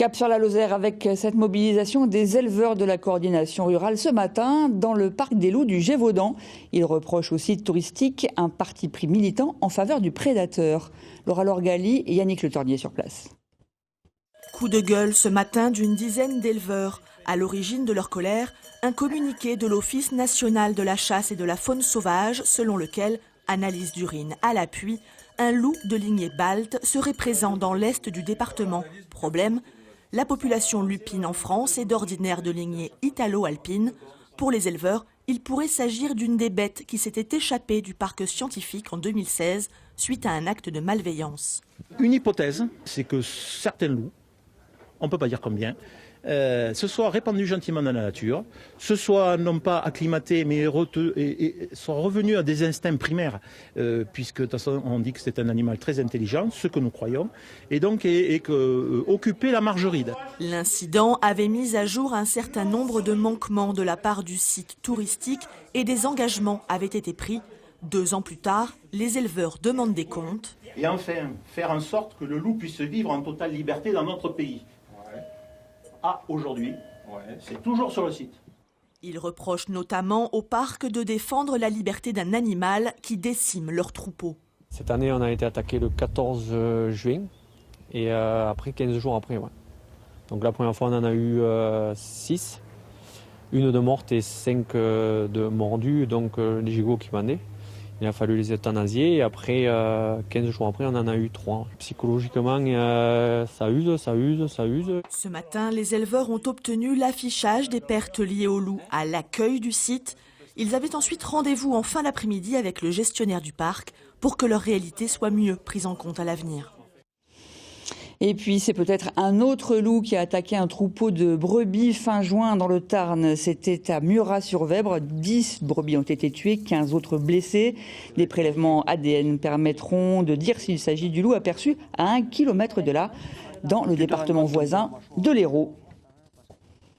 Cap sur la Lozère avec cette mobilisation des éleveurs de la coordination rurale ce matin dans le parc des loups du Gévaudan. Ils reprochent au site touristique un parti pris militant en faveur du prédateur. Laura Lorgali et Yannick Le Tornier sur place. Coup de gueule ce matin d'une dizaine d'éleveurs. À l'origine de leur colère, un communiqué de l'Office national de la chasse et de la faune sauvage selon lequel, analyse d'urine à l'appui, un loup de lignée balte serait présent dans l'est du département. Problème, la population lupine en France est d'ordinaire de lignée italo-alpine. Pour les éleveurs, il pourrait s'agir d'une des bêtes qui s'était échappée du parc scientifique en 2016 suite à un acte de malveillance. Une hypothèse, c'est que certains loups, on ne peut pas dire combien, se soient répandus gentiment dans la nature, se soient non pas acclimatés mais sont revenus à des instincts primaires, puisque de toute façon on dit que c'est un animal très intelligent, ce que nous croyons, et donc occuper la marge ride. L'incident avait mis à jour un certain nombre de manquements de la part du site touristique et des engagements avaient été pris. 2 ans plus tard, les éleveurs demandent des comptes. Et enfin, faire en sorte que le loup puisse vivre en totale liberté dans notre pays. Aujourd'hui, c'est toujours sur le site. Ils reprochent notamment au parc de défendre la liberté d'un animal qui décime leur troupeau. Cette année, on a été attaqué le 14 juin et après 15 jours après. Ouais. Donc la première fois, on en a eu 6, une de morte et 5 de mordues, donc les gigots qui pendaient. Il a fallu les euthanasier et après, 15 jours après, on en a eu 3. Psychologiquement, ça use. Ce matin, les éleveurs ont obtenu l'affichage des pertes liées au loup à l'accueil du site. Ils avaient ensuite rendez-vous en fin d'après-midi avec le gestionnaire du parc pour que leur réalité soit mieux prise en compte à l'avenir. Et puis c'est peut-être un autre loup qui a attaqué un troupeau de brebis fin juin dans le Tarn. C'était à Murat-sur-Vèbre. 10 brebis ont été tuées, 15 autres blessées. Des prélèvements ADN permettront de dire s'il s'agit du loup aperçu à 1 kilomètre de là, dans le département voisin de l'Hérault.